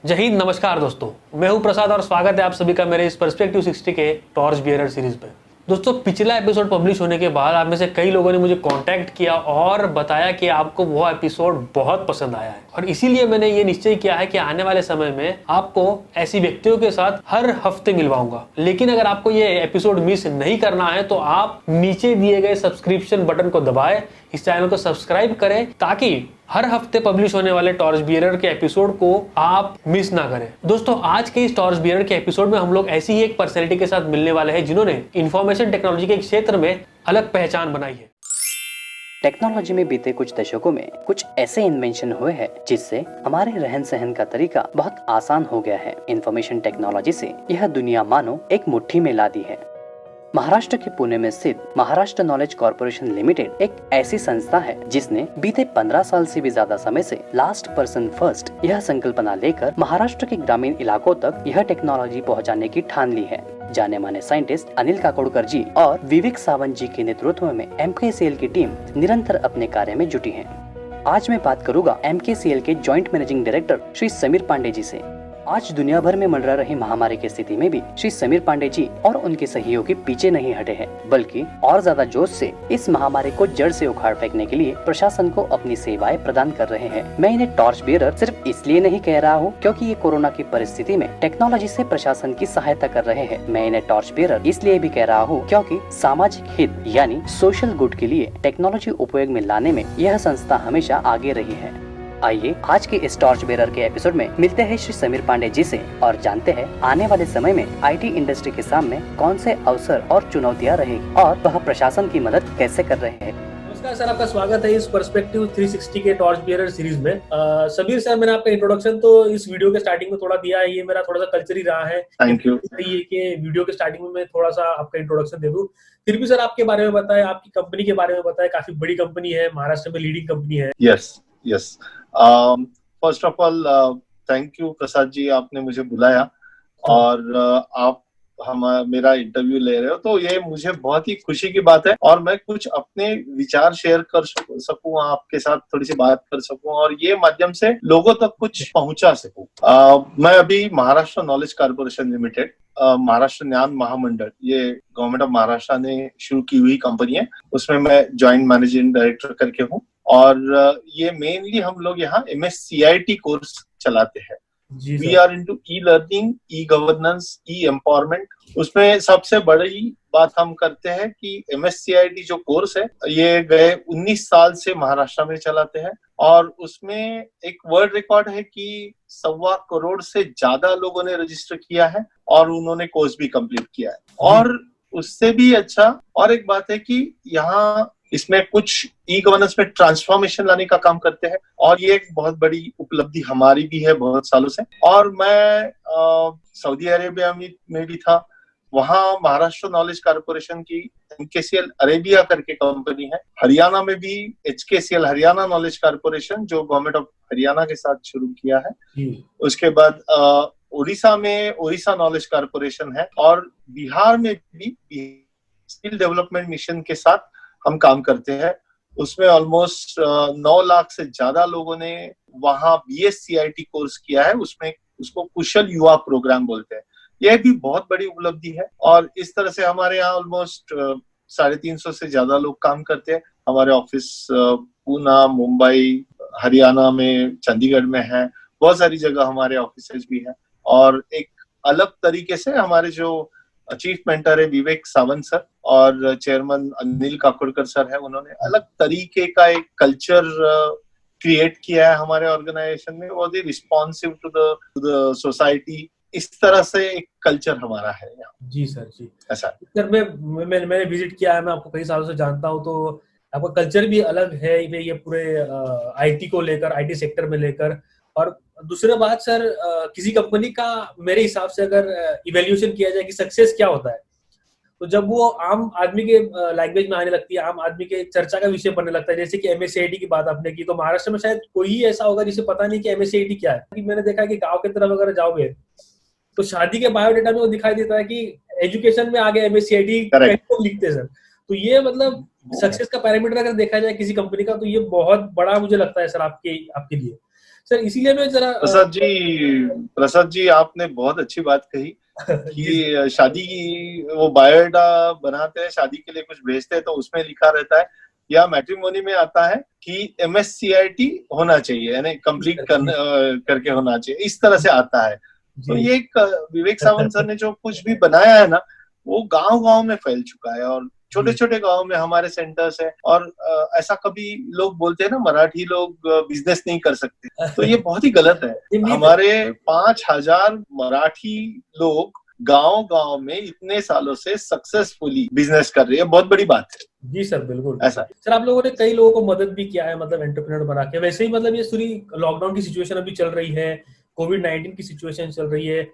जय हिंद, नमस्कार दोस्तों। मैं हूं प्रसाद और स्वागत है आप सभी का मेरे इस पर्सपेक्टिव 60 के टॉर्च बियरर सीरीज पे। दोस्तों, पिछला एपिसोड पब्लिश होने के बाद आप में से कई लोगों ने मुझे कांटेक्ट किया और बताया कि आपको वो एपिसोड बहुत पसंद आया है, और इसीलिए मैंने ये निश्चय किया है कि आने वाले समय में आपको ऐसी व्यक्तियों के साथ हर हफ्ते मिलवाऊंगा। लेकिन अगर आपको ये एपिसोड मिस नहीं करना है तो आप नीचे दिए गए सब्सक्रिप्शन बटन को दबाएं, इस चैनल को सब्सक्राइब करें, ताकि हर हफ्ते पब्लिश होने वाले टॉर्च बियरर के एपिसोड को आप मिस ना करें। दोस्तों, आज के इस टॉर्च बियरर के एपिसोड में हम लोग ऐसी ही एक पर्सनैलिटी के साथ मिलने वाले हैं जिन्होंने इंफॉर्मेशन टेक्नोलॉजी के क्षेत्र में अलग पहचान बनाई है। टेक्नोलॉजी में बीते कुछ दशकों में कुछ ऐसे इन्वेंशन हुए हैं जिससे हमारे रहन सहन का तरीका बहुत आसान हो गया है। इंफॉर्मेशन टेक्नोलॉजी से यह दुनिया मानो एक मुट्ठी में ला दी है। महाराष्ट्र के पुणे में स्थित महाराष्ट्र नॉलेज कॉर्पोरेशन लिमिटेड एक ऐसी संस्था है जिसने बीते 15 साल से भी ज्यादा समय से लास्ट पर्सन फर्स्ट यह संकल्पना लेकर महाराष्ट्र के ग्रामीण इलाकों तक यह टेक्नोलॉजी पहुंचाने की ठान ली है। जाने माने साइंटिस्ट अनिल काकोडकर जी और विवेक सावंत जी के नेतृत्व में MKCL की टीम निरंतर अपने कार्य में जुटी है। आज मैं बात करूंगा MKCL के joint managing director Shri Samir Pande ji से। आज दुनिया भर में मंडरा रही महामारी की स्थिति में भी श्री समीर पांडे जी और उनके सहयोगी पीछे नहीं हटे हैं, बल्कि और ज्यादा जोश से इस महामारी को जड़ से उखाड़ फेंकने के लिए प्रशासन को अपनी सेवाएं प्रदान कर रहे हैं। मैं इन्हें टॉर्च बियरर सिर्फ इसलिए नहीं कह रहा हूँ क्योंकि ये कोरोना की परिस्थिति में टेक्नोलॉजी से प्रशासन की सहायता कर रहे हैं। मैं इन्हें टॉर्च बियरर इसलिए भी कह रहा हूँ क्योंकि सामाजिक हित यानी सोशल गुड के लिए टेक्नोलॉजी उपयोग में लाने में यह संस्था हमेशा आगे रही है। आइए आज के इस टॉर्च बेरर के एपिसोड में मिलते हैं श्री समीर पांडे जी से और जानते हैं आने वाले समय में आईटी इंडस्ट्री के सामने कौन से अवसर और चुनौतियां रहेगी और वह प्रशासन की मदद कैसे कर रहे हैं। नमस्कार सर, आपका स्वागत है इस पर्सपेक्टिव 360 के टॉर्च बियरर सीरीज में। समीर सर, मैंने आपका इंट्रोडक्शन तो इस वीडियो के स्टार्टिंग में थोड़ा दिया है, ये मेरा थोड़ा सा कल्चर ही रहा है। Thank you. ये कि वीडियो के स्टार्टिंग में मैं थोड़ा सा आपका इंट्रोडक्शन दे दूं, फिर भी सर आपके बारे में बताएं, आपकी कंपनी के बारे में बताएं। काफी बड़ी कंपनी है, महाराष्ट्र में लीडिंग कंपनी है। Yes first of all thank you Prasad ji, आपने मुझे बुलाया और आप मेरा इंटरव्यू ले रहे हो, तो ये मुझे बहुत ही खुशी की बात है और मैं कुछ अपने विचार शेयर कर सकूं, आपके साथ थोड़ी सी बात कर सकूं और ये माध्यम से लोगों तक कुछ पहुंचा सकूं। मैं अभी Maharashtra knowledge corporation limited, Maharashtra ज्ञान महामंडल, ये गवर्नमेंट ऑफ महाराष्ट्र ने शुरू की हुई कंपनी है, उसमें मैं ज्वाइंट मैनेजिंग डायरेक्टर करके हूँ और ये मेनली हम लोग यहाँ MSCIT कोर्स चलाते हैं। We are into e learning, e governance, e empowerment. उसमें सबसे बड़ी बात हम करते हैं कि MSCIT जो कोर्स है ये गए 19 साल से महाराष्ट्र में चलाते हैं और उसमें एक वर्ल्ड रिकॉर्ड है कि 1.25 करोड़ से ज्यादा लोगों ने रजिस्टर किया है और उन्होंने कोर्स भी कंप्लीट किया है। और उससे भी अच्छा और एक बात है कि यहाँ इसमें कुछ ई गवर्नेंस में ट्रांसफॉर्मेशन लाने का काम करते हैं और ये एक बहुत बड़ी उपलब्धि हमारी भी है बहुत सालों से। और मैं सऊदी अरेबिया में भी था, वहाँ महाराष्ट्र नॉलेज कॉर्पोरेशन की MKCL अरेबिया करके कंपनी है। हरियाणा में भी HKCL हरियाणा नॉलेज कॉर्पोरेशन जो गवर्नमेंट ऑफ हरियाणा के साथ शुरू किया है। उसके बाद उड़ीसा में ओडिशा नॉलेज कॉर्पोरेशन है और बिहार में भी स्किल डेवलपमेंट मिशन के साथ हम काम करते हैं। उसमें ऑलमोस्ट 9 लाख से ज्यादा लोगों ने वहाँ BSCIT कोर्स किया है, उसमें उसको कुशल युवा प्रोग्राम बोलते हैं। यह भी बहुत बड़ी उपलब्धि है और इस तरह से हमारे यहाँ ऑलमोस्ट 350 से ज्यादा लोग काम करते हैं। हमारे ऑफिस पूना, मुंबई, हरियाणा में, चंडीगढ़ में है, बहुत सारी जगह हमारे ऑफिसेज भी हैं। और एक अलग तरीके से हमारे जो चीफ मेंटर है विवेक सावंत सर और चेयरमैन अनिल काकोडकर सर है, उन्होंने अलग तरीके का एक कल्चर क्रिएट किया है हमारे ऑर्गेनाइजेशन में, बहुत ही रिस्पॉन्सिव टू द सोसाइटी। इस तरह से एक कल्चर हमारा है यहाँ। जी सर, जी ऐसा सर, मैंने विजिट किया है, मैं आपको कई सालों से जानता हूँ, तो आपका कल्चर भी अलग है ये पूरे IT को लेकर, IT सेक्टर में लेकर। और दूसरी बात सर, किसी कंपनी का मेरे हिसाब से अगर इवैल्यूएशन किया जाए कि सक्सेस क्या होता है, तो जब वो आम आदमी के लैंग्वेज में आने लगती है, आम आदमी के चर्चा का विषय बनने लगता है। जैसे कि MSCIT की बात आपने की, तो महाराष्ट्र में शायद कोई ही ऐसा होगा जिसे पता नहीं कि MSCIT क्या है। कि मैंने देखा है कि गांव की तरफ अगर जाओगे तो शादी के बायोडेटा में वो दिखाई देता है कि एजुकेशन में आगे MSCIT लिखते हैं सर। तो ये मतलब सक्सेस का पैरामीटर अगर देखा जाए किसी कंपनी का, तो ये बहुत बड़ा मुझे लगता है सर आपके लिए। सर इसीलिए मैं जरा प्रसाद जी आपने बहुत अच्छी बात कही कि शादी की वो बायोडाटा बनाते हैं, शादी के लिए कुछ भेजते हैं तो उसमें लिखा रहता है या मैट्रिमोनी में आता है कि MSCIT होना चाहिए, यानी कंप्लीट करके होना चाहिए, इस तरह से आता है। तो ये एक विवेक सावंत सर ने जो कुछ भी बनाया है ना, वो गांव गांव में फैल चुका है और छोटे छोटे गांव में हमारे सेंटर्स है। और ऐसा कभी लोग बोलते हैं ना, मराठी लोग बिजनेस नहीं कर सकते, तो ये बहुत ही गलत है। हमारे 5,000 मराठी लोग गांव गांव में इतने सालों से सक्सेसफुली बिजनेस कर रही है, बहुत बड़ी बात है। जी सर, बिल्कुल ऐसा। सर आप लोगों ने कई लोगों को मदद भी किया है, मतलब एंटरप्रेन्योर बना के। वैसे ही मतलब ये पूरी लॉकडाउन की सिचुएशन अभी चल रही है, कोविड-19 की सिचुएशन चल रही है,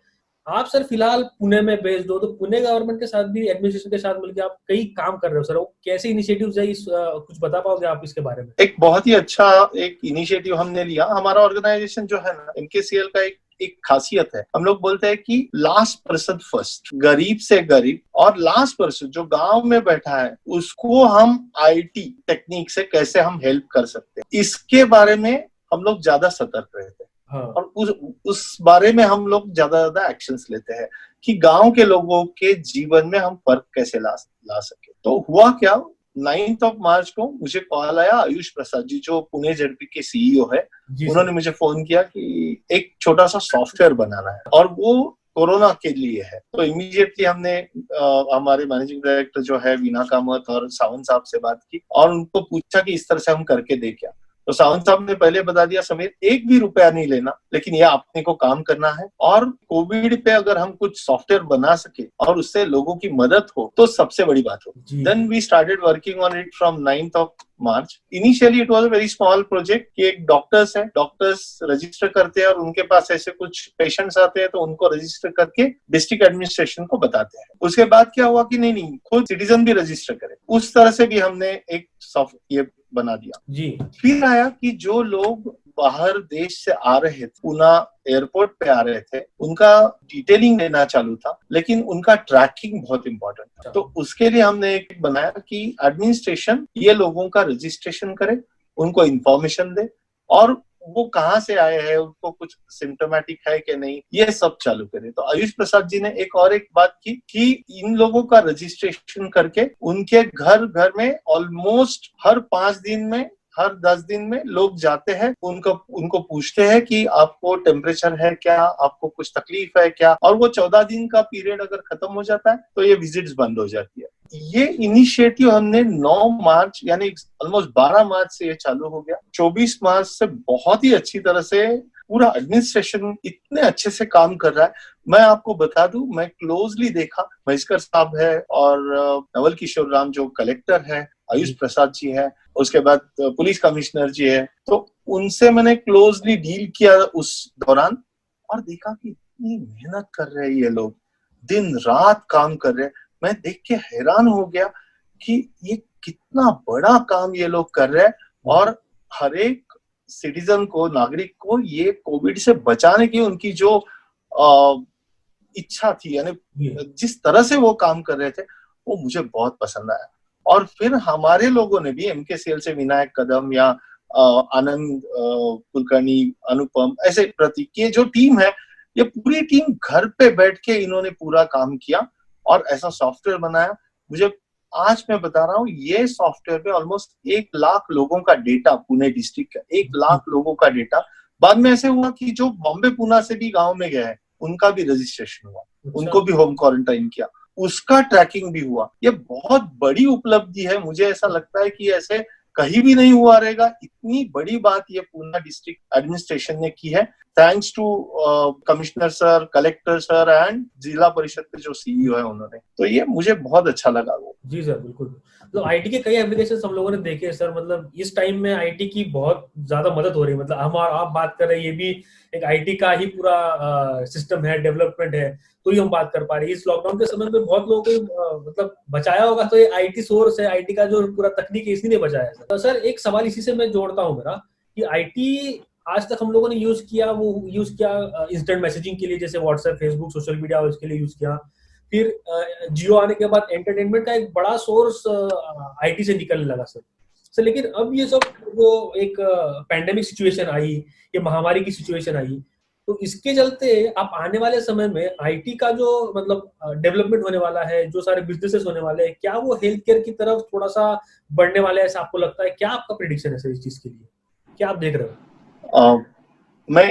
आप सर फिलहाल पुणे में बेस्ड हो, तो पुणे गवर्नमेंट के साथ भी, एडमिनिस्ट्रेशन के साथ मिलकर आप कई काम कर रहे हो सर। वो कैसे इनिशिएटिव्स है, कुछ बता पाओगे आप इसके बारे में? एक बहुत ही अच्छा एक इनिशिएटिव हमने लिया। हमारा ऑर्गेनाइजेशन जो है ना, MKCL का एक खासियत है, हम लोग बोलते हैं कि लास्ट पर्सन फर्स्ट, गरीब से गरीब और लास्ट पर्सन जो गांव में बैठा है उसको हम IT टेक्निक से कैसे हम हेल्प कर सकते हैं, इसके बारे में हम लोग ज्यादा सतर्क रहते हैं। हाँ। और उस बारे में हम लोग ज्यादा एक्शंस लेते हैं कि गांव के लोगों के जीवन में हम फर्क कैसे ला सके। तो हुआ क्या, 9 मार्च को मुझे कॉल आया, आयुष प्रसाद जी जो पुणे ZP के CEO है, उन्होंने मुझे फोन किया कि एक छोटा सा सॉफ्टवेयर बनाना है और वो कोरोना के लिए है। तो इमीडिएटली हमने हमारे मैनेजिंग डायरेक्टर जो है वीना कामत और सावंत साहब से बात की और उनको पूछा कि इस तरह से हम करके दे क्या। तो सावंत साहब ने पहले बता दिया, समीर 1 भी रुपया नहीं लेना, लेकिन यह आपने को काम करना है और कोविड पे अगर हम कुछ सॉफ्टवेयर बना सके और उससे लोगों की मदद हो तो सबसे बड़ी बात हो। Then we started working on it from 9 March. Initially it was a very small project कि एक डॉक्टर्स है, डॉक्टर्स रजिस्टर करते हैं और उनके पास ऐसे कुछ पेशेंट्स आते हैं तो उनको रजिस्टर करके डिस्ट्रिक्ट एडमिनिस्ट्रेशन को बताते हैं। उसके बाद क्या हुआ कि नहीं खुद सिटीजन भी रजिस्टर करे, उस तरह से भी हमने एक सॉफ्टवेयर बना दिया जी। फिर आया कि जो लोग बाहर देश से आ रहे थे, पुणे एयरपोर्ट पे आ रहे थे, उनका डिटेलिंग लेना चालू था, लेकिन उनका ट्रैकिंग बहुत इंपॉर्टेंट था। तो उसके लिए हमने एक बनाया कि एडमिनिस्ट्रेशन ये लोगों का रजिस्ट्रेशन करे, उनको इंफॉर्मेशन दे और वो कहाँ से आए हैं, उनको कुछ सिम्टोमेटिक है कि नहीं, ये सब चालू करे। तो आयुष प्रसाद जी ने एक बात की कि इन लोगों का रजिस्ट्रेशन करके उनके घर घर में ऑलमोस्ट हर 5 दिन में, हर 10 दिन में लोग जाते हैं, उनको पूछते हैं कि आपको टेम्परेचर है क्या, आपको कुछ तकलीफ है क्या, और वो 14 दिन का पीरियड अगर खत्म हो जाता है तो ये विजिट्स बंद हो जाती है। ये इनिशिएटिव हमने 9 मार्च यानी ऑलमोस्ट 12 मार्च से ये चालू हो गया। 24 मार्च से बहुत ही अच्छी तरह से पूरा एडमिनिस्ट्रेशन इतने अच्छे से काम कर रहा है। मैं आपको बता दूं, मैं क्लोजली देखा, महेश्वर साहब है और नवल किशोर राम जो कलेक्टर है, आयुष प्रसाद जी है, उसके बाद पुलिस कमिश्नर जी है, तो उनसे मैंने क्लोजली डील किया उस दौरान और देखा कि इतनी मेहनत कर रहे हैं ये लोग, दिन रात काम कर रहे हैं। मैं देख के हैरान हो गया कि ये कितना बड़ा काम ये लोग कर रहे हैं और हर एक सिटीजन को, नागरिक को ये कोविड से बचाने की उनकी जो इच्छा थी, यानी जिस तरह से वो काम कर रहे थे, वो मुझे बहुत पसंद आया। और फिर हमारे लोगों ने भी MKCL से विनायक कदम या आनंद कुलकर्णी, अनुपम, ऐसे प्रतीक, ये जो टीम है, ये पूरी टीम घर पे बैठ के इन्होंने पूरा काम किया और ऐसा सॉफ्टवेयर बनाया। मुझे आज मैं बता रहा हूँ, ये सॉफ्टवेयर पे ऑलमोस्ट 1 लाख लोगों का डेटा, पुणे डिस्ट्रिक्ट का 1 लाख लोगों का डेटा, बाद में ऐसे हुआ कि जो बॉम्बे पुणे से भी गांव में गए हैं उनका भी रजिस्ट्रेशन हुआ, उनको भी होम क्वारंटाइन किया, उसका ट्रैकिंग भी हुआ। ये बहुत बड़ी उपलब्धि है, मुझे ऐसा लगता है कि ऐसे कहीं भी नहीं हुआ रहेगा। इतनी बड़ी बात ये पुणे डिस्ट्रिक्ट एडमिनिस्ट्रेशन ने की है, thanks to commissioner sir, collector sir and Zilla Parishad के जो CEO है उन्होंने। तो ये मुझे बहुत अच्छा लगा वो। जी सर, बिल्कुल। मतलब IT के कई एप्लीकेशन हम लोगों ने देखे सर, मतलब इस टाइम में IT की बहुत ज्यादा मदद हो रही है। मतलब हम आप बात कर रहे हैं, ये भी एक IT का ही पूरा सिस्टम है, डेवलपमेंट है, तो ही हम बात कर पा रहे हैं। इस लॉकडाउन के समय में बहुत लोगों को मतलब बचाया होगा, तो ये IT सोर्स है, IT का जो पूरा तकनीक है, इसी ने बचाया है। तो सर एक सवाल इसी से मैं जोड़ता हूँ मेरा कि IT आज तक हम लोगों ने यूज किया इंस्टेंट मैसेजिंग के लिए, जैसे व्हाट्सएप, फेसबुक, सोशल मीडिया, उसके लिए यूज किया। फिर जियो आने के बाद एंटरटेनमेंट का एक बड़ा सोर्स IT से निकलने लगा सर। सर लेकिन अब ये सब जो एक पैंडेमिक सिचुएशन आई, ये महामारी की सिचुएशन आई, तो इसके चलते आप आने वाले समय में आईटी का जो मतलब डेवलपमेंट होने वाला है, जो सारे बिजनेसेस होने वाले हैं, क्या वो हेल्थ केयर की तरफ थोड़ा सा बढ़ने वाले हैं, ऐसा आपको लगता है? क्या आपका प्रेडिक्शन है सर इस चीज के लिए? क्या आप देख रहे हो? मैं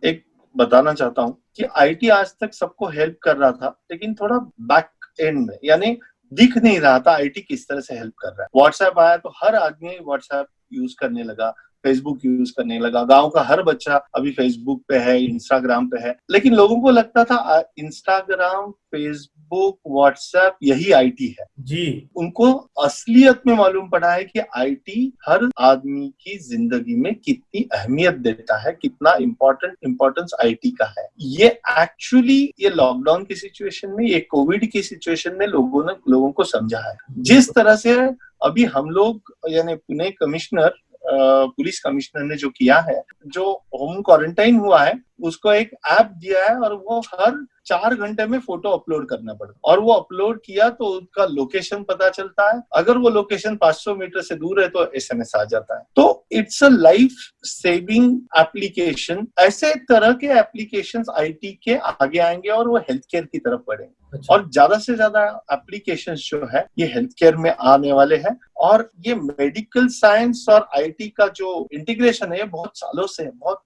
एक बताना चाहता हूँ कि आईटी आज तक सबको हेल्प कर रहा था, लेकिन थोड़ा बैक एंड में, यानी दिख नहीं रहा था आईटी किस तरह से हेल्प कर रहा है। व्हाट्सएप आया तो हर आदमी व्हाट्सएप यूज करने लगा, फेसबुक यूज करने लगा, गांव का हर बच्चा अभी फेसबुक पे है, इंस्टाग्राम पे है। लेकिन लोगों को लगता था इंस्टाग्राम, फेसबुक, व्हाट्सएप यही आईटी है जी। उनको असलियत में मालूम पड़ा है कि आईटी हर आदमी की जिंदगी में कितनी अहमियत देता है, कितना इम्पोर्टेंस आईटी का है। ये एक्चुअली ये लॉकडाउन की सिचुएशन में, ये कोविड की सिचुएशन में लोगों को समझा है। जिस तरह से अभी हम लोग, यानी पुणे कमिश्नर, पुलिस कमिश्नर ने जो किया है, जो होम क्वारंटाइन हुआ है, उसको एक ऐप दिया है और वो हर 4 घंटे में फोटो अपलोड करना पड़ता है। और वो अपलोड किया तो उसका लोकेशन पता चलता है। अगर वो लोकेशन 500 मीटर से दूर है तो एसएमएस आ जाता है। तो it's a life saving application. ऐसे तरह के एप्लीकेशंस आईटी के आगे आएंगे और वो हेल्थ केयर की तरफ बढ़ेंगे। अच्छा। और ज्यादा से ज्यादा एप्लीकेशंस जो है ये हेल्थ केयर में आने वाले हैं। और ये मेडिकल साइंस और आईटी का जो इंटीग्रेशन है, ये बहुत सालों से है, बहुत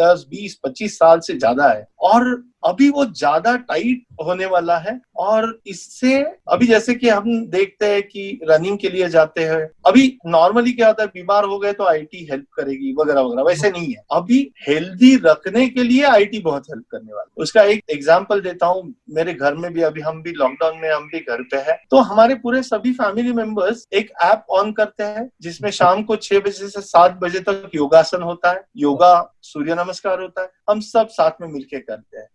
10, 20, 25 साल से ज्यादा है। और अभी वो ज्यादा टाइट होने वाला है। और इससे अभी जैसे कि हम देखते हैं कि रनिंग के लिए जाते हैं, अभी नॉर्मली क्या होता है, बीमार हो गए तो आईटी हेल्प करेगी वगैरह वगैरह, वैसे नहीं है। अभी हेल्दी रखने के लिए आईटी बहुत हेल्प करने वाला है। उसका एक एग्जांपल देता हूँ। मेरे घर में भी अभी हम भी लॉकडाउन में, हम भी घर पे है, तो हमारे पूरे सभी फैमिली मेंबर्स एक ऐप ऑन करते हैं जिसमें शाम को 6 बजे से 7 बजे तक योगासन होता है, योगा, सूर्य नमस्कार होता है, हम सब साथ में मिलके करते हैं।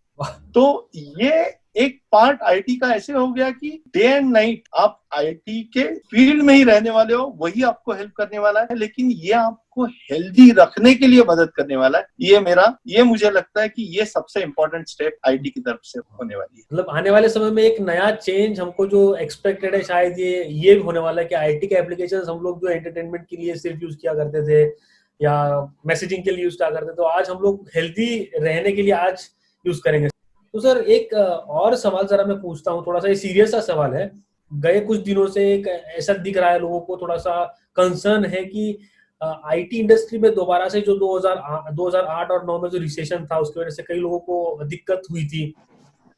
तो ये एक पार्ट आईटी का ऐसे हो गया कि डे एंड नाइट आप आईटी के फील्ड में ही रहने वाले हो, वही आपको हेल्प करने वाला है। लेकिन ये आपको हेल्दी रखने के लिए मदद करने वाला है। ये मुझे लगता है कि ये सबसे इम्पोर्टेंट स्टेप आईटी की तरफ से होने वाली है। मतलब आने वाले समय में एक नया चेंज हमको जो एक्सपेक्टेड है, शायद ये होने वाला है कि आईटी के एप्लीकेशंस हम लोग जो एंटरटेनमेंट के लिए सिर्फ यूज किया करते थे या मैसेजिंग के लिए यूज किया करते थे, तो आज हम लोग हेल्दी रहने के लिए आज यूज करेंगे। तो सर एक और सवाल जरा मैं पूछता हूँ, थोड़ा सा ये सीरियस सा सवाल है। गए कुछ दिनों से एक ऐसा दिख रहा है, लोगों को थोड़ा सा कंसर्न है कि आईटी इंडस्ट्री में दोबारा से जो 2008 और 9 में जो रिसेशन था, उसकी वजह से कई लोगों को दिक्कत हुई थी,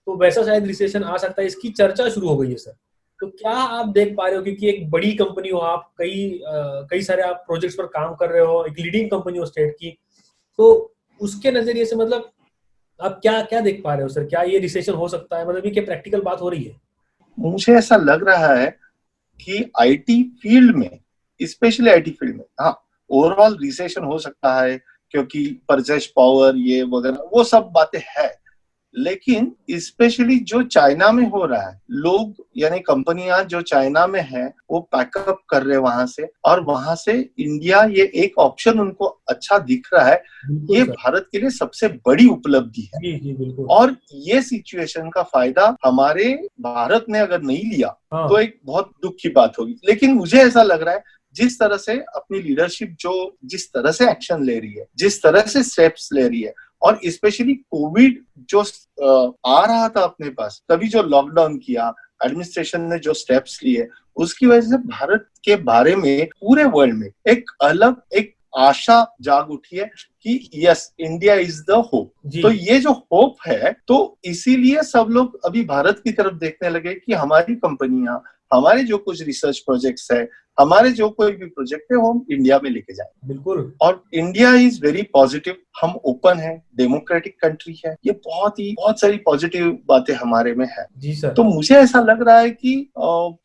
तो वैसा शायद रिसेशन आ सकता है। इसकी चर्चा शुरू हो गई है सर। तो क्या आप देख पा रहे हो, क्योंकि एक बड़ी कंपनी हो आप, कई सारे आप प्रोजेक्ट्स पर काम कर रहे हो, एक लीडिंग कंपनी हो स्टेट की, तो उसके नजरिए से मतलब आप क्या देख पा रहे हो सर? क्या ये रिसेशन हो सकता है? मतलब ये क्या प्रैक्टिकल बात हो रही है? मुझे ऐसा लग रहा है कि आईटी फील्ड में, स्पेशली आईटी फील्ड में, हाँ, ओवरऑल रिसेशन हो सकता है क्योंकि परचेज पावर ये वगैरह वो सब बातें है। लेकिन स्पेशली जो चाइना में हो रहा है, लोग यानी कंपनियां जो चाइना में है वो पैकअप कर रहे हैं वहां से, और वहां से इंडिया, ये एक ऑप्शन उनको अच्छा दिख रहा है। ये भारत के लिए सबसे बड़ी उपलब्धि है। जी बिल्कुल। और ये सिचुएशन का फायदा हमारे भारत ने अगर नहीं लिया तो एक बहुत दुख की बात होगी। लेकिन मुझे ऐसा लग रहा है जिस तरह से अपनी लीडरशिप जो जिस तरह से एक्शन ले रही है, जिस तरह से स्टेप्स ले रही है, और स्पेशली कोविड जो आ रहा था अपने पास, तभी जो लॉकडाउन किया, एडमिनिस्ट्रेशन ने जो स्टेप्स लिए, उसकी वजह से भारत के बारे में पूरे वर्ल्ड में एक अलग एक आशा जाग उठी है कि yes, India is the hope. तो ये जो होप है, तो इसीलिए सब लोग अभी भारत की तरफ देखने लगे कि हमारी कंपनियां, हमारे जो कुछ रिसर्च प्रोजेक्ट्स है, हमारे जो कोई भी प्रोजेक्ट है, वो हम इंडिया में लेके जाए। बिल्कुल। और इंडिया इज वेरी पॉजिटिव, हम ओपन है, डेमोक्रेटिक कंट्री है, ये बहुत सारी पॉजिटिव बातें हमारे में है। जी सर। तो मुझे ऐसा लग रहा है कि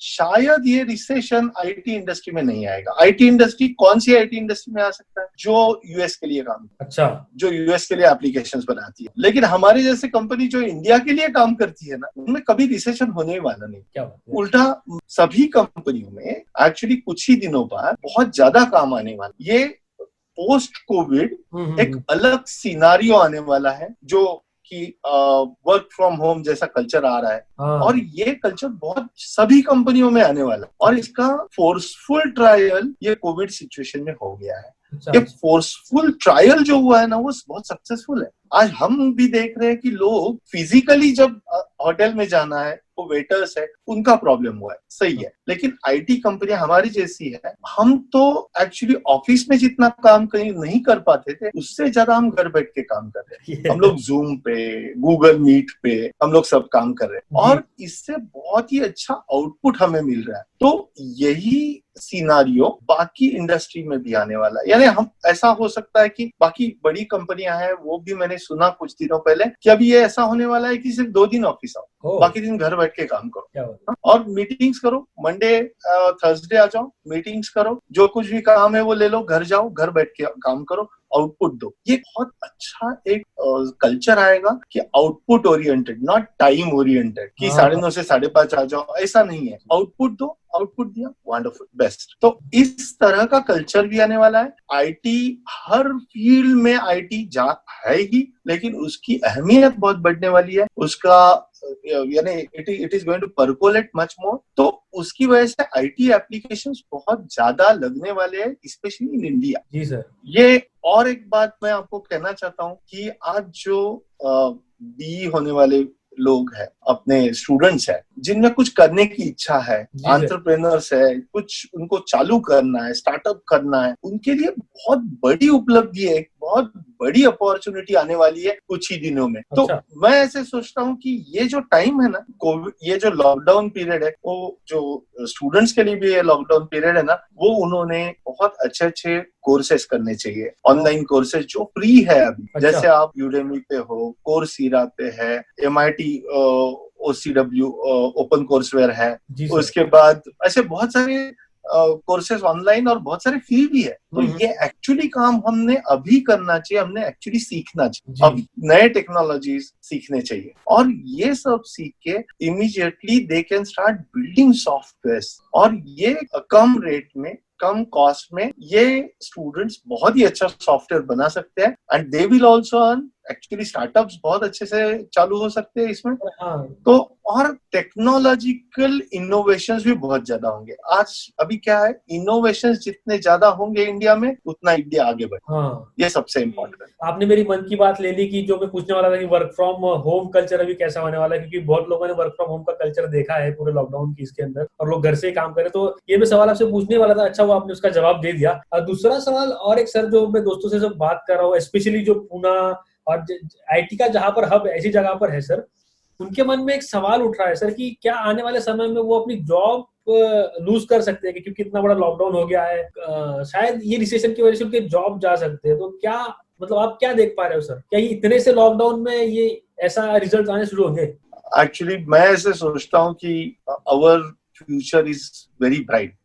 शायद ये रिसेशन आईटी इंडस्ट्री में नहीं आएगा। आईटी इंडस्ट्री, कौन सी आईटी इंडस्ट्री में आ सकता है? जो यूएस के लिए काम, अच्छा, जो यूएस के लिए एप्लीकेशंस बनाती है। लेकिन हमारी जैसे कंपनी जो इंडिया के लिए काम करती है ना, उनमें कभी रिसेशन होने वाला नहीं। क्या उल्टा सभी कंपनियों में एक्चुअली कुछ ही दिनों बाद बहुत ज्यादा काम आने वाला। ये पोस्ट कोविड एक अलग सिनारियो आने वाला है, जो कि वर्क फ्रॉम होम जैसा कल्चर आ रहा है, हाँ, और ये कल्चर बहुत सभी कंपनियों में आने वाला है, और इसका फोर्सफुल ट्रायल ये कोविड सिचुएशन में हो गया है। अच्छा, ये फोर्सफुल ट्रायल जो हुआ है ना, वो बहुत सक्सेसफुल है। आज हम भी देख रहे हैं कि लोग फिजिकली जब होटल में जाना है, वो वेटर्स है, उनका प्रॉब्लम हुआ है, सही है, लेकिन आईटी कंपनियां हमारी जैसी है, हम तो एक्चुअली ऑफिस में जितना काम कहीं नहीं कर पाते थे, उससे ज्यादा हम घर बैठ के काम कर रहे हैं। हम लोग जूम पे, गूगल मीट पे हम लोग सब काम कर रहे हैं, और इससे बहुत ही अच्छा आउटपुट हमें मिल रहा है। तो यही सिनारियो बाकी इंडस्ट्री में भी आने वाला है। यानी हम, ऐसा हो सकता है कि बाकी बड़ी कंपनियां हैं, वो भी मैंने सुना कुछ दिनों पहले कि अभी ये ऐसा होने वाला है कि सिर्फ 2 दिन ऑफिस आओ, बाकी दिन घर बैठ के काम करो, और मीटिंग्स करो, मंडे थर्सडे आ जाओ, मीटिंग्स करो, जो कुछ भी काम है वो ले लो, घर जाओ, घर बैठ के काम करो, आउटपुट दो। ये बहुत अच्छा एक कल्चर आएगा कि output oriented, not time oriented, कि 9:30 से 5:30 आ जाओ, ऐसा नहीं है। आउटपुट दो, आउटपुट दिया, वंडरफुल, बेस्ट। तो इस तरह का कल्चर भी आने वाला है। आईटी, हर फील्ड में आईटी है ही, लेकिन उसकी अहमियत बहुत बढ़ने वाली है, उसका यानी it is going to percolate much more. तो उसकी वजह से आईटी एप्लीकेशंस बहुत ज्यादा लगने वाले हैं, स्पेशली इन इंडिया। जी सर। ये और एक बात मैं आपको कहना चाहता हूँ कि आज जो बी होने वाले लोग हैं, अपने स्टूडेंट्स हैं, जिनमें कुछ करने की इच्छा है, एंटरप्रेन्योर्स है, कुछ उनको चालू करना है, स्टार्टअप करना है, उनके लिए बहुत बड़ी उपलब्धि है, बहुत बड़ी अपॉर्चुनिटी आने वाली है कुछ ही दिनों में। तो मैं ऐसे सोचता हूँ कि ये जो टाइम है ना, कोविड, ये जो लॉकडाउन पीरियड है, वो जो स्टूडेंट्स के लिए भी ये लॉकडाउन पीरियड है ना, वो उन्होंने बहुत अच्छे अच्छे कोर्सेज करने चाहिए, ऑनलाइन कोर्सेज जो फ्री है अभी। जैसे आप यूडेमी पे हो, कोर्सेरा पे है, MIT OCW ओपन कोर्सवेयर है, उसके बाद ऐसे बहुत सारे कोर्सेज ऑनलाइन और बहुत सारे फ्री भी है। तो ये एक्चुअली काम हमने अभी करना चाहिए, हमने एक्चुअली सीखना चाहिए, अभी नए टेक्नोलॉजीज सीखने चाहिए, और ये सब सीख के immediately they can start building software, और ये कम रेट में, कम कॉस्ट में ये स्टूडेंट्स बहुत ही अच्छा सॉफ्टवेयर बना सकते हैं, and they will also earn. Actually startups बहुत अच्छे से चालू हो सकते हैं इसमें। तो और टेक्नोलॉजिकल इनोवेशंस भी बहुत ज्यादा होंगे। आज अभी क्या है, इनोवेशंस जितने ज्यादा होंगे इंडिया में, उतना इंडिया आगे बढ़े। ये सबसे इम्पोर्टेंट है। आपने मेरी मन की बात ले ली कि जो मैं पूछने वाला था कि वर्क फ्रॉम होम कल्चर अभी कैसा होने वाला है, क्योंकि बहुत लोगों ने वर्क फ्रॉम होम का कल्चर देखा है पूरे लॉकडाउन की इसके अंदर, और लोग घर से ही काम करें। तो ये मैं सवाल आपसे पूछने वाला था, अच्छा वो आपने उसका जवाब दे दिया। दूसरा सवाल और एक सर, जो मैं दोस्तों से जब बात कर रहा हूँ, स्पेशली जो पूना और आईटी का जहां पर हब ऐसी जगह पर है सर, उनके मन में एक सवाल उठ रहा है सर कि क्या आने वाले समय में वो अपनी जॉब लूज कर सकते हैं, क्योंकि इतना बड़ा लॉकडाउन हो गया है, शायद ये रिसेशन की वजह से उनके जॉब जा सकते हैं। तो क्या मतलब आप क्या देख पा रहे हो सर, क्या ये इतने से लॉकडाउन में ये ऐसा रिजल्ट आने शुरू होंगे? एक्चुअली मैं ऐसे सोचता हूँ कि our future is very bright,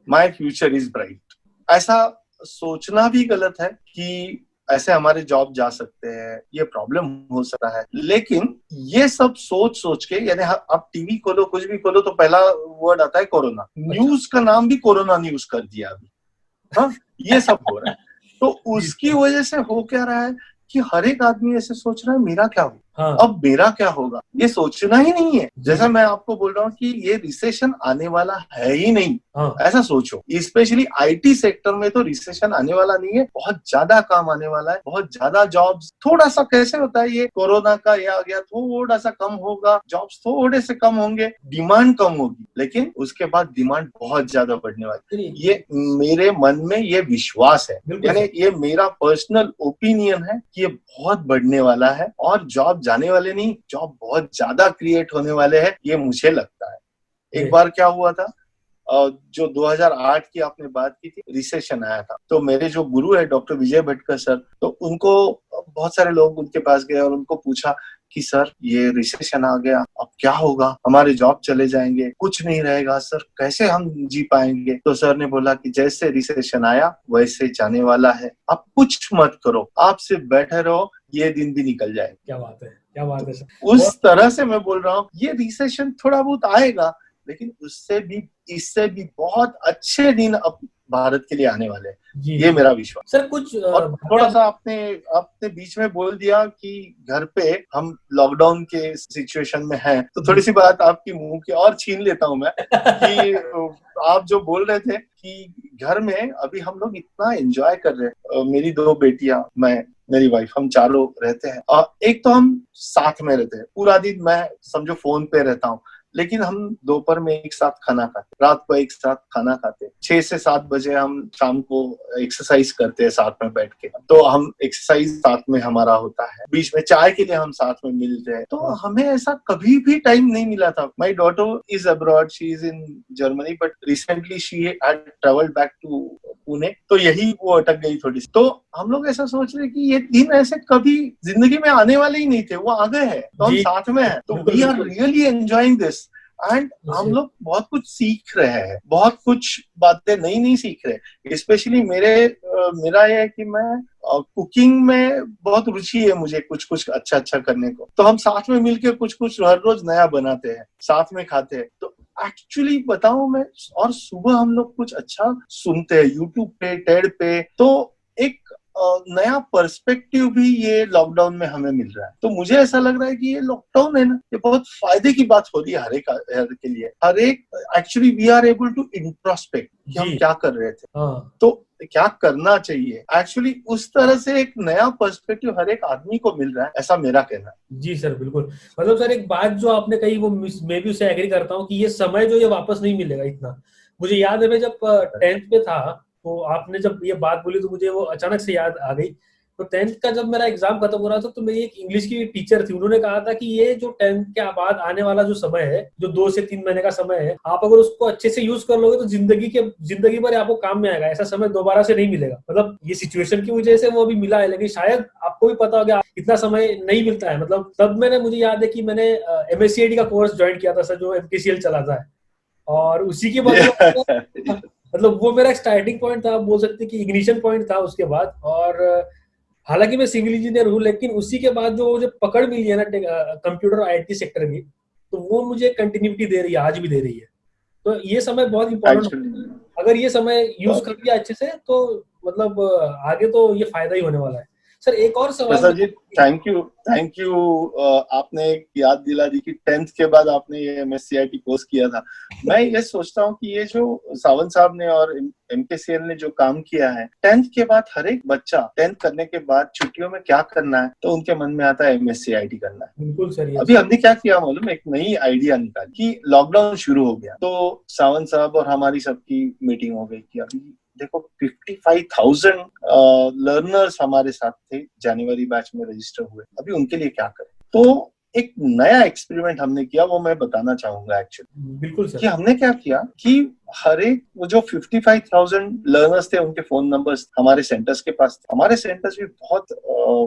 my future is bright. ऐसा सोचना भी गलत है कि ऐसे हमारे जॉब जा सकते हैं, ये प्रॉब्लम हो सकता है, लेकिन ये सब सोच सोच के, यानी आप टीवी खोलो, कुछ भी खोलो, तो पहला वर्ड आता है कोरोना। न्यूज का नाम भी कोरोना न्यूज कर दिया अभी। हाँ, ये सब हो रहा है। तो उसकी वजह से हो क्या रहा है कि हर एक आदमी ऐसे सोच रहा है मेरा क्या होगा, अब मेरा क्या होगा, ये सोचना ही नहीं है। जैसा मैं आपको बोल रहा हूँ कि ये रिसेशन आने वाला है ही नहीं, ऐसा सोचो। स्पेशली आईटी सेक्टर में तो रिसेशन आने वाला नहीं है, बहुत ज्यादा काम आने वाला है, बहुत ज्यादा जॉब्स। थोड़ा सा कैसे होता है, ये कोरोना का ये आ गया, थोड़ा सा कम होगा, जॉब्स थोड़े से कम होंगे, डिमांड कम होगी, लेकिन उसके बाद डिमांड बहुत ज्यादा बढ़ने वाली। ये मेरे मन में ये विश्वास है, यानी ये मेरा पर्सनल ओपिनियन है कि ये बहुत बढ़ने वाला है, और जॉब जाने वाले नहीं, जॉब बहुत ज्यादा क्रिएट होने वाले हैं, ये मुझे लगता है। एक बार क्या हुआ था, जो 2008 की आपने बात की थी, रिसेशन आया था, तो मेरे जो गुरु है डॉक्टर विजय भटकर सर, तो उनको बहुत सारे लोग उनके पास गए और उनको पूछा कि सर ये रिसेशन आ गया, अब क्या होगा, हमारे जॉब चले जाएंगे, कुछ नहीं रहेगा सर, कैसे हम जी पाएंगे। तो सर ने बोला कि जैसे रिसेशन आया वैसे जाने वाला है, आप कुछ मत करो, आप सिर्फ बैठे रहो, ये दिन भी निकल जाएगा। क्या बात है, क्या बात है सर। उस तरह से मैं बोल रहा हूँ, ये रिसेशन थोड़ा बहुत आएगा, लेकिन उससे भी, इससे भी बहुत अच्छे दिन अब भारत के लिए आने वाले हैं, जी ये मेरा विश्वास। सर कुछ और थोड़ा सा आपने बीच में बोल दिया कि घर पे हम लॉकडाउन के सिचुएशन में हैं, तो थोड़ी सी बात आपकी मुंह की और छीन लेता हूं मैं कि आप जो बोल रहे थे कि घर में अभी हम लोग इतना एंजॉय कर रहे हैं, मेरी 2 बेटियां, मैं, मेरी वाइफ, हम चारों रहते हैं। एक तो हम साथ में रहते हैं पूरा दिन, मैं समझो फोन पे रहता हूँ, लेकिन हम दोपहर में एक साथ खाना खाते, रात को एक साथ खाना खाते, 6 से 7 बजे हम शाम को एक्सरसाइज करते हैं साथ में बैठ के, तो हम एक्सरसाइज साथ में हमारा होता है, बीच में चाय के लिए हम साथ में मिलते हैं। तो हमें ऐसा कभी भी टाइम नहीं मिला था। My daughter is abroad, she is in Germany, but recently she had travelled back to Pune, तो यही वो अटक गई थोड़ी सी। तो हम लोग ऐसा सोच रहे कि ये दिन ऐसे कभी जिंदगी में आने वाले ही नहीं थे, वो आ गए हैं, तो हम साथ में हैं, तो we are really enjoying this. And हम लोग बहुत कुछ सीख रहे हैं, बहुत कुछ बातें नई नई सीख रहे हैं। स्पेशली मेरा ये है कि मैं कुकिंग में बहुत रुचि है मुझे, कुछ कुछ अच्छा अच्छा करने को, तो हम साथ में मिलकर कुछ कुछ हर रोज नया बनाते हैं, साथ में खाते हैं। तो एक्चुअली बताऊं मैं, और सुबह हम लोग कुछ अच्छा सुनते हैं यूट्यूब पे, टेड पे, तो एक नया पर्सपेक्टिव भी ये लॉकडाउन में हमें मिल रहा है। तो मुझे ऐसा लग रहा है कि ये लॉकडाउन है ना, ये बहुत फायदे की बात हो रही है हर एक के लिए। हर एक actually we are able to introspect कि हम क्या कर रहे थे, तो क्या करना चाहिए। एक्चुअली उस तरह से एक नया पर्सपेक्टिव हर एक आदमी को मिल रहा है, ऐसा मेरा कहना है। जी सर, बिल्कुल। मतलब सर एक बात जो आपने कही वो मैं भी उससे एग्री करता हूँ कि ये समय जो ये वापस नहीं मिलेगा इतना। मुझे याद है मैं जब 10th में था, तो आपने जब ये बात बोली तो मुझे वो अचानक से याद आ गई। तो 10th का जब मेरा एग्जाम खत्म हो रहा था, तो मेरी एक इंग्लिश की टीचर थी, उन्होंने कहा था कि ये जो 10th के बाद आने वाला जो समय है, जो 2 से 3 महीने का समय है, आप अगर उसको अच्छे से यूज कर लोगे तो जिंदगी भर आपको काम में आएगा। ऐसा समय दोबारा से नहीं मिलेगा। मतलब ये सिचुएशन की वजह से वो अभी मिला है, लेकिन शायद आपको भी पता होगा इतना समय नहीं मिलता है। मतलब तब मुझे याद है कि मैंने MSCIT का कोर्स ज्वाइन किया था सर, जो MKCL चलाता है, और उसी के बाद मतलब वो मेरा स्टार्टिंग पॉइंट था, आप बोल सकते हैं कि इग्निशन पॉइंट था उसके बाद। और हालांकि मैं सिविल इंजीनियर हूँ, लेकिन उसी के बाद जो पकड़ मिली है ना कंप्यूटर और IT सेक्टर की, तो वो मुझे कंटिन्यूटी दे रही है, आज भी दे रही है। तो ये समय बहुत इंपॉर्टेंट, अगर ये समय यूज कर लिया अच्छे से तो मतलब आगे तो ये फायदा ही होने वाला है। सर एक और सवाल जी, थैंक यू आपने एक याद दिला दी कि 10th के बाद आपने ये MSCIT कोर्स किया था। मैं ये सोचता हूँ कि ये जो सावंत साहब ने और MKCL ने जो काम किया है, 10th के बाद हर एक बच्चा 10th करने के बाद छुट्टियों में क्या करना है, तो उनके मन में आता है MSCIT करना है। बिल्कुल सर। अभी हमने क्या किया मालूम, एक नई आइडिया निकाली कि लॉकडाउन शुरू हो गया, तो सावंत साहब और हमारी सबकी मीटिंग हो गई कि अभी देखो 55,000 लर्नर्स हमारे साथ थे, जनवरी बैच में रजिस्टर हुए, अभी उनके लिए क्या करें। तो एक नया एक्सपेरिमेंट हमने किया, वो मैं बताना चाहूंगा एक्चुअली। बिल्कुल सर। कि हमने क्या किया कि हर एक वो जो 55,000 लर्नर्स थे, उनके फोन नंबर्स हमारे सेंटर्स के पास थे। हमारे सेंटर्स भी बहुत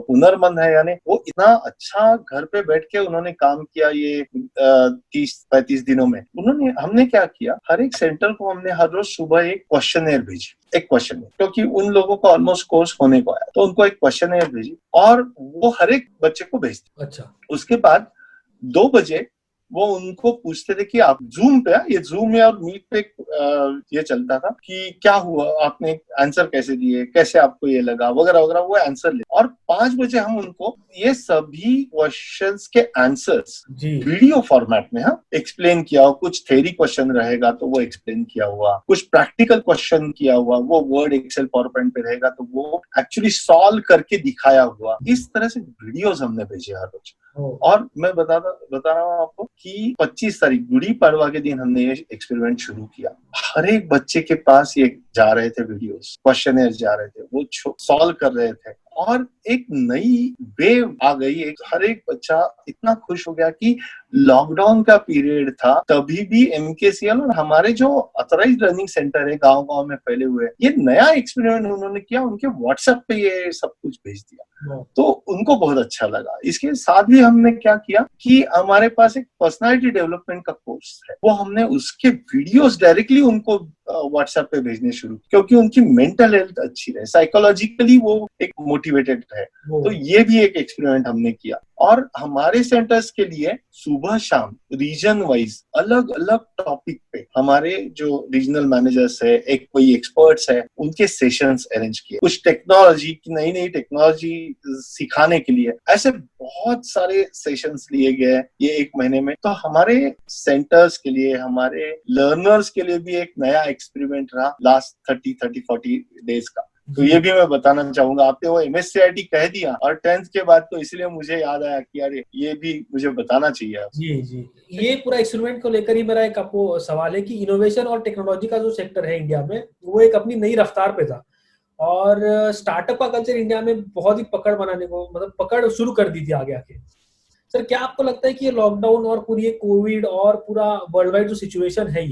हुनरमंद है, यानी वो इतना अच्छा घर पे बैठ के उन्होंने काम किया ये 30-35 दिनों में। हमने क्या किया, हर एक सेंटर को हमने हर रोज सुबह एक क्वेश्चनर भेजी, एक क्वेश्चन, क्योंकि उन लोगों को ऑलमोस्ट कोर्स होने को आया, तो उनको एक क्वेश्चनर भेजी और वो हर एक बच्चे को भेजते। अच्छा। उसके बाद 2 बजे वो उनको पूछते थे कि आप जूम पे, ये जूम या मीट पे ये चलता था कि क्या हुआ, आपने आंसर कैसे दिए, कैसे आपको ये लगा, वगैरह वगैरह, वो आंसर ले। और 5 बजे हम उनको ये सभी क्वेश्चंस के आंसर्स वीडियो फॉर्मेट में एक्सप्लेन किया। कुछ थ्योरी क्वेश्चन रहेगा तो वो एक्सप्लेन किया हुआ, कुछ प्रैक्टिकल क्वेश्चन किया हुआ, वो वर्ड एक्सेल पावरपॉइंट पे रहेगा तो वो एक्चुअली सॉल्व करके दिखाया हुआ। इस तरह से वीडियोस हमने भेजे हर रोज। और मैं बता रहा हूँ आपको कि 25 तारीख गुड़ी पड़वा के दिन हमने ये एक्सपेरिमेंट शुरू किया। हर एक बच्चे के पास ये जा रहे थे वीडियोस, क्वेश्चनर जा रहे थे, वो सॉल्व कर रहे थे, और एक नई वेव आ गई। हर एक बच्चा इतना खुश हो गया कि लॉकडाउन का पीरियड था, तभी भी MKCL और हमारे जो ऑथराइज्ड लर्निंग सेंटर है गांव-गांव में फैले हुए, ये नया एक्सपेरिमेंट उन्होंने किया, उनके व्हाट्सएप पे ये सब कुछ भेज दिया, तो उनको बहुत अच्छा लगा। इसके साथ भी हमने क्या किया कि हमारे पास एक पर्सनालिटी डेवलपमेंट का कोर्स है, वो हमने उसके वीडियोस डायरेक्टली उनको व्हाट्सएप पे भेजने शुरू, क्योंकि उनकी मेंटल हेल्थ अच्छी रहे, साइकोलॉजिकली वो एक मोटिवेटेड है। तो ये भी एक एक्सपेरिमेंट हमने किया। और हमारे सेंटर्स के लिए सुबह शाम रीजन वाइज अलग अलग टॉपिक पे हमारे जो रीजनल मैनेजर्स है, एक कोई एक्सपर्ट्स है, उनके सेशंस अरेंज किए, कुछ टेक्नोलॉजी की नई नई टेक्नोलॉजी सिखाने के लिए ऐसे बहुत सारे सेशंस लिए गए ये एक महीने में। तो हमारे सेंटर्स के लिए, हमारे लर्नर्स के लिए भी एक नया एक्सपेरिमेंट रहा लास्ट 30-40 डेज का। तो ये भी मैं बताना चाहूंगा। आपने वो MSCIT कह दिया और 10th के बाद तो इसलिए मुझे याद आया कि अरे ये भी मुझे बताना चाहिए। जी जी, ये पूरा एक्सपेरिमेंट को लेकर ही मेरा एक आपको सवाल है कि इनोवेशन और टेक्नोलॉजी का जो सेक्टर है इंडिया में, वो एक अपनी नई रफ्तार पे था और स्टार्टअप का कल्चर इंडिया में बहुत ही पकड़ बनाने को, मतलब पकड़ शुरू कर दी थी आगे आके। सर, क्या आपको लगता है कि ये लॉकडाउन और पूरी ये कोविड और पूरा वर्ल्ड वाइड जो सिचुएशन है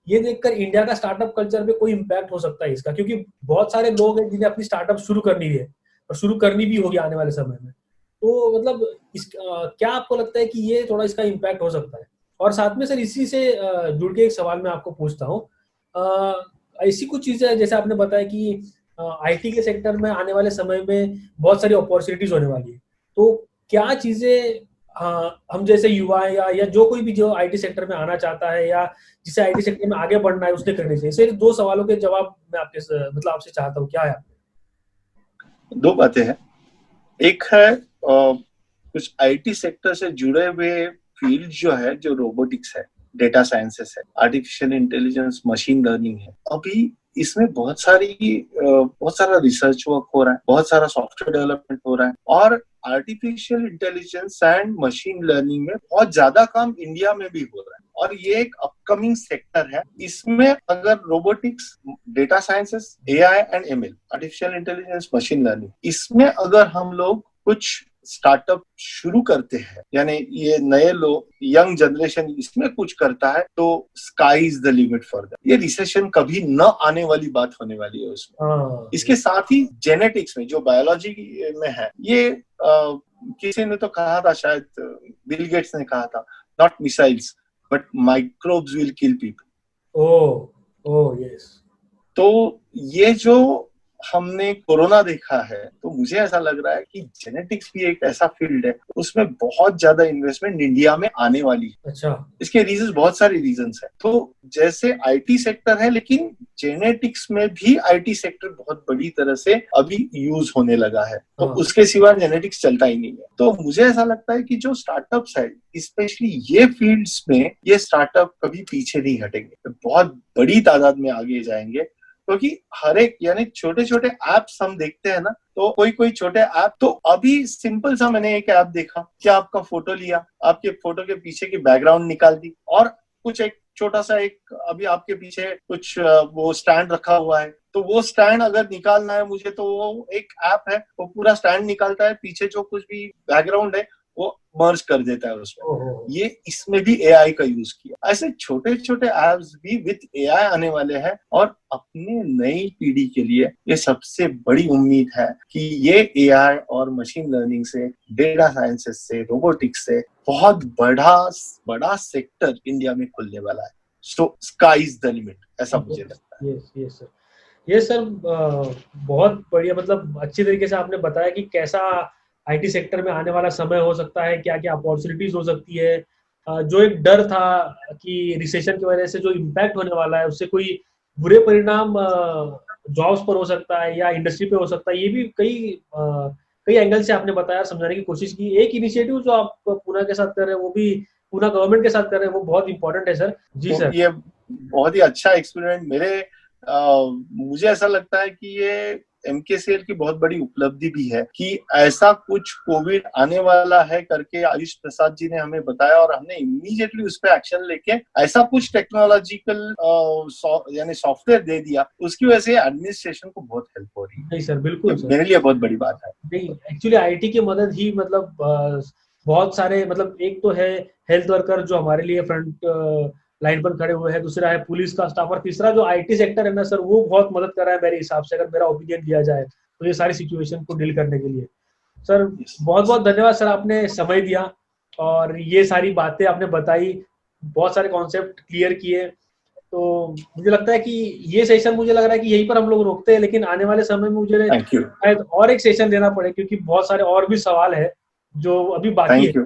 ये देखकर इंडिया का स्टार्टअप कल्चर पे कोई इम्पैक्ट हो सकता है इसका? क्योंकि बहुत सारे लोग हैं जिन्हें अपनी स्टार्टअप शुरू करनी है और शुरू करनी भी होगी आने वाले समय में। तो मतलब क्या आपको लगता है कि ये थोड़ा इसका इम्पैक्ट हो सकता है? और साथ में सर इसी से जुड़ के एक सवाल मैं आपको पूछता हूँ, ऐसी कुछ चीजें जैसे आपने बताया कि IT के सेक्टर में आने वाले समय में बहुत सारी अपॉर्चुनिटीज होने वाली है, तो क्या चीजें हम जैसे युवा या जो कोई भी जो IT सेक्टर में आना चाहता है या जिसे IT सेक्टर में आगे बढ़ना है उसने करनी चाहिए? सिर्फ 2 सवालों के जवाब मैं आपसे चाहता हूँ, क्या है? 2 बातें हैं। एक है कुछ IT सेक्टर से जुड़े हुए फील्ड जो है, जो रोबोटिक्स है, डेटा साइंसेस है, आर्टिफिशियल इंटेलिजेंस, मशीन लर्निंग है। अभी इसमें बहुत सारा रिसर्च वर्क हो रहा है, बहुत सारा सॉफ्टवेयर डेवलपमेंट हो रहा है और artificial intelligence and machine learning में बहुत ज्यादा काम इंडिया में भी हो रहा है और ये एक अपकमिंग सेक्टर है। इसमें अगर robotics, data sciences, AI and ML, artificial intelligence, machine learning, इसमें अगर हम लोग कुछ स्टार्टअप शुरू करते हैं, यानी ये नए लोग, यंग जनरेशन इसमें कुछ करता है, तो sky is the limit for that. ये रिसेशन कभी न आने वाली बात होने वाली है उसमें। इसके साथ ही जेनेटिक्स में, जो बायोलॉजी में है, ये किसी ने तो कहा था, शायद बिल गेट्स ने कहा था, not missiles but microbes will kill people. Oh yes. तो ये जो हमने कोरोना देखा है, तो मुझे ऐसा लग रहा है कि जेनेटिक्स भी एक ऐसा फील्ड है, उसमें बहुत ज्यादा इन्वेस्टमेंट इंडिया में आने वाली है। अच्छा। इसके रीजंस, बहुत सारे रीजंस है। तो जैसे IT सेक्टर है, लेकिन जेनेटिक्स में भी IT सेक्टर बहुत बड़ी तरह से अभी यूज होने लगा है, तो उसके सिवा जेनेटिक्स चलता ही नहीं है। तो मुझे ऐसा लगता है कि जो स्टार्टअप्स है, स्पेशली ये फील्ड्स में, ये स्टार्टअप कभी पीछे नहीं हटेंगे, बहुत बड़ी तादाद में आगे जाएंगे। क्योंकि हर एक, यानी छोटे छोटे एप्स हम देखते हैं ना, तो कोई छोटे ऐप, तो अभी सिंपल सा मैंने एक ऐप देखा कि आपका फोटो लिया, आपके फोटो के पीछे की बैकग्राउंड निकाल दी और कुछ एक छोटा सा एक, अभी आपके पीछे कुछ वो स्टैंड रखा हुआ है, तो वो स्टैंड अगर निकालना है मुझे, तो वो एक ऐप है, वो पूरा स्टैंड निकालता है, पीछे जो कुछ भी बैकग्राउंड है वो मर्ज कर देता है उसमें। ये इसमें भी AI का यूज किया। ऐसे छोटे छोटे एप्स भी विद AI आने वाले हैं और अपने नई पीढ़ी के लिए ये सबसे बड़ी उम्मीद है कि ये AI और मशीन लर्निंग से, डेटा साइंसेस से, रोबोटिक्स से बहुत बड़ा सेक्टर इंडिया में खुलने वाला है। सो स्काई इज द लिमिट, ऐसा मुझे लगता है। यस सर, बहुत बढ़िया, मतलब अच्छी तरीके से आपने बताया कि कैसा IT सेक्टर में आने वाला समय हो सकता है, क्या क्या अपॉर्चुनिटीज हो सकती है। जो एक डर था कि रिसेशन की वजह से जो इम्पैक्ट होने वाला है उससे कोई बुरे परिणाम जॉब्स पर हो सकता है या इंडस्ट्री पे हो सकता है, ये भी कई एंगल से आपने बताया, समझाने की कोशिश की। एक इनिशिएटिव जो आप पूना के साथ कर रहे हैं, वो भी पूना गवर्नमेंट के साथ कर रहे हैं, वो बहुत इंपॉर्टेंट है सर। जी तो सर, ये बहुत ही अच्छा एक्सपेरिमेंट मुझे ऐसा लगता है कि ये MKCL की बहुत बड़ी उपलब्धि भी है कि ऐसा कुछ कोविड आने वाला है करके आयुष प्रसाद जी ने हमें बताया और हमने इमीडिएटली उस पर एक्शन लेके ऐसा कुछ टेक्नोलॉजिकल यानी सॉफ्टवेयर दे दिया, उसकी वजह से एडमिनिस्ट्रेशन को बहुत हेल्प हो रही है। नहीं सर, बिल्कुल सर, मेरे लिए बहुत बड़ी बात है। नहीं, एक्चुअली IT की मदद ही, मतलब बहुत सारे, मतलब एक तो है हेल्थ वर्कर जो हमारे लिए फ्रंट लाइन पर खड़े हुए हैं, दूसरा है पुलिस का स्टाफ और तीसरा जो IT सेक्टर है ना सर, वो बहुत मदद कर रहा है मेरे हिसाब से, अगर मेरा ओपिनियन दिया जाए तो, ये सारी सिचुएशन को डील करने के लिए। सर बहुत बहुत धन्यवाद सर, आपने समय दिया और ये सारी बातें आपने बताई, बहुत सारे कॉन्सेप्ट क्लियर किए। तो मुझे लगता है कि ये सेशन, मुझे लग रहा है कि यहीं पर हम लोग रोकते हैं, लेकिन आने वाले समय में मुझे शायद और एक सेशन देना पड़े, क्योंकि बहुत सारे और भी सवाल है जो अभी बाकी है।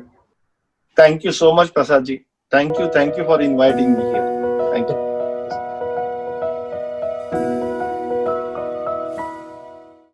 Thank you so much Prasad ji, thank you for inviting me here, thank you.